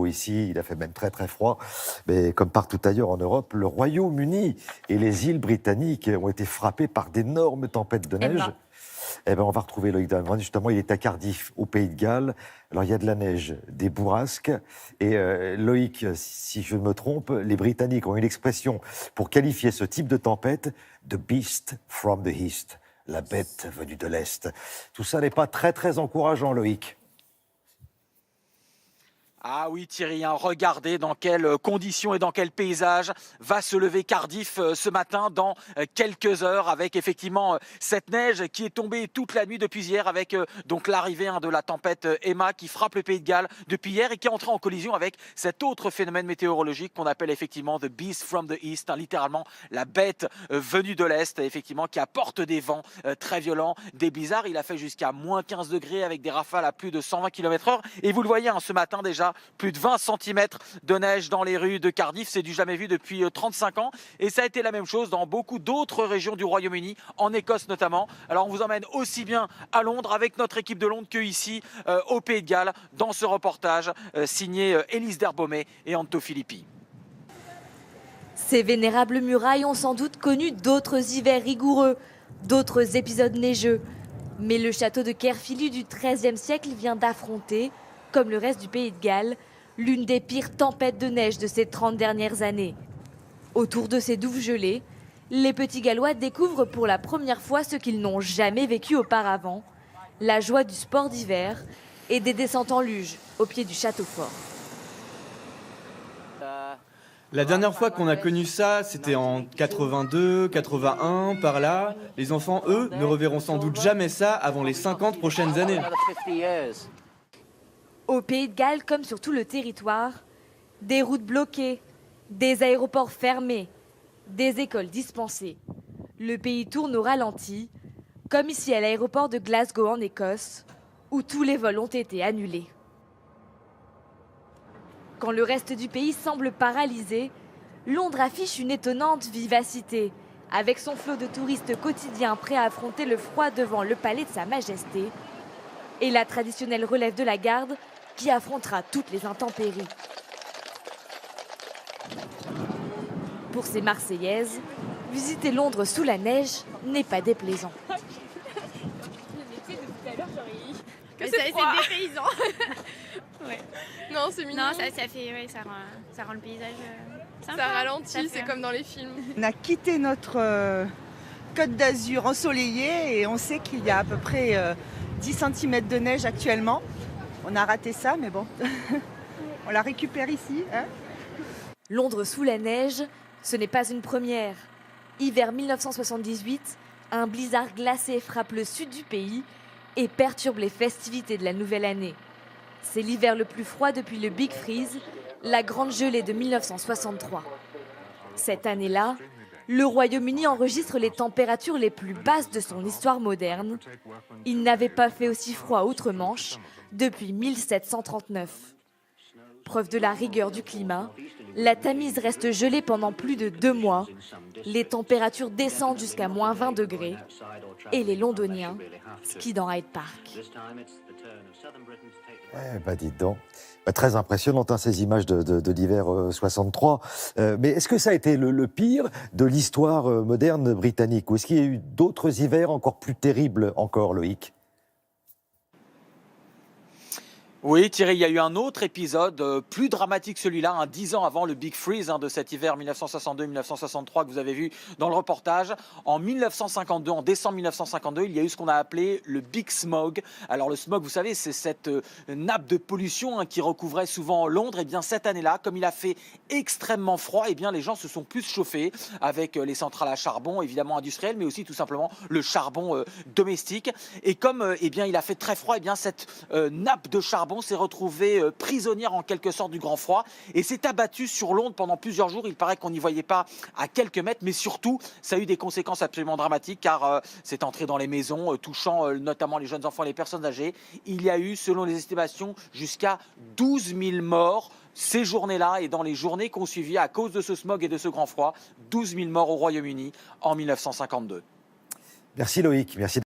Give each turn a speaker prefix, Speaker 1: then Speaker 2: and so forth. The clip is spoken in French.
Speaker 1: Ici, il a fait même très très froid, mais comme partout ailleurs en Europe, le Royaume-Uni et les îles britanniques ont été frappés par d'énormes tempêtes de neige. Eh ben, on va retrouver Loïc Dallebrun. Justement, il est à Cardiff, au Pays de Galles. Alors, il y a de la neige, des bourrasques. Et Loïc, si je me trompe, les Britanniques ont une expression pour qualifier ce type de tempête, « the beast from the east », la bête venue de l'Est. Tout ça n'est pas très très encourageant, Loïc.
Speaker 2: Ah oui Thierry, regardez dans quelles conditions et dans quel paysage va se lever Cardiff ce matin dans quelques heures avec effectivement cette neige qui est tombée toute la nuit depuis hier avec donc l'arrivée de la tempête Emma qui frappe le Pays de Galles depuis hier et qui est entrée en collision avec cet autre phénomène météorologique qu'on appelle effectivement the beast from the east, littéralement la bête venue de l'Est, effectivement qui apporte des vents très violents, des blizzards. Il a fait jusqu'à moins 15 degrés avec des rafales à plus de 120 km/h et vous le voyez ce matin déjà, plus de 20 cm de neige dans les rues de Cardiff, c'est du jamais vu depuis 35 ans. Et ça a été la même chose dans beaucoup d'autres régions du Royaume-Uni, en Écosse notamment. Alors on vous emmène aussi bien à Londres avec notre équipe de Londres que ici au Pays de Galles dans ce reportage signé Élise Derbaumet et Anto Filippi.
Speaker 3: Ces vénérables murailles ont sans doute connu d'autres hivers rigoureux, d'autres épisodes neigeux. Mais le château de Caerphilly du XIIIe siècle vient d'affronter, comme le reste du Pays de Galles, l'une des pires tempêtes de neige de ces 30 dernières années. Autour de ces douves gelées, les petits Gallois découvrent pour la première fois ce qu'ils n'ont jamais vécu auparavant, la joie du sport d'hiver et des descentes en luge au pied du château fort.
Speaker 4: La dernière fois qu'on a connu ça, c'était en 82, 81, par là. Les enfants, eux, ne reverront sans doute jamais ça avant les 50 prochaines années.
Speaker 3: Au Pays de Galles, comme sur tout le territoire, des routes bloquées, des aéroports fermés, des écoles dispensées. Le pays tourne au ralenti, comme ici à l'aéroport de Glasgow en Écosse, où tous les vols ont été annulés. Quand le reste du pays semble paralysé, Londres affiche une étonnante vivacité, avec son flot de touristes quotidiens prêts à affronter le froid devant le palais de Sa Majesté, et la traditionnelle relève de la garde qui affrontera toutes les intempéries. Pour ces Marseillaises, visiter Londres sous la neige n'est pas déplaisant.
Speaker 5: C'est dépaysant. Ouais. Non, c'est mignon. Non, ça fait, ouais, ça rend le paysage sympa. Ça ralentit, c'est comme dans les films.
Speaker 6: On a quitté notre Côte d'Azur ensoleillée et on sait qu'il y a à peu près 10 cm de neige actuellement. On a raté ça, mais bon, on la récupère ici. Hein.
Speaker 3: Londres sous la neige, ce n'est pas une première. Hiver 1978, un blizzard glacé frappe le sud du pays et perturbe les festivités de la nouvelle année. C'est l'hiver le plus froid depuis le Big Freeze, la grande gelée de 1963. Cette année-là, le Royaume-Uni enregistre les températures les plus basses de son histoire moderne. Il n'avait pas fait aussi froid outre-Manche depuis 1739. Preuve de la rigueur du climat, la Tamise reste gelée pendant plus de 2 mois. Les températures descendent jusqu'à moins 20 degrés. Et les Londoniens skient dans Hyde Park.
Speaker 1: Eh ben, dites donc. Très impressionnante, ces images de l'hiver 63. Mais est-ce que ça a été le pire de l'histoire moderne britannique? Ou est-ce qu'il y a eu d'autres hivers encore plus terribles encore, Loïc?
Speaker 2: Oui Thierry, il y a eu un autre épisode plus dramatique celui-là, 10 ans avant le Big Freeze de cet hiver 1962-1963 que vous avez vu dans le reportage. En 1952, en décembre 1952, il y a eu ce qu'on a appelé le Big Smog. Alors le smog, vous savez, c'est cette nappe de pollution qui recouvrait souvent Londres. Et bien cette année-là, comme il a fait extrêmement froid, et bien les gens se sont plus chauffés avec les centrales à charbon, évidemment industrielles, mais aussi tout simplement le charbon domestique. Et comme bien il a fait très froid, et bien cette nappe de charbon s'est retrouvée prisonnière en quelque sorte du grand froid et s'est abattue sur Londres pendant plusieurs jours. Il paraît qu'on n'y voyait pas à quelques mètres, mais surtout ça a eu des conséquences absolument dramatiques car c'est entré dans les maisons, touchant notamment les jeunes enfants et les personnes âgées. Il y a eu, selon les estimations, jusqu'à 12 000 morts ces journées-là et dans les journées qu'on suivit à cause de ce smog et de ce grand froid. 12 000 morts au Royaume-Uni en 1952.
Speaker 1: Merci Loïc, merci.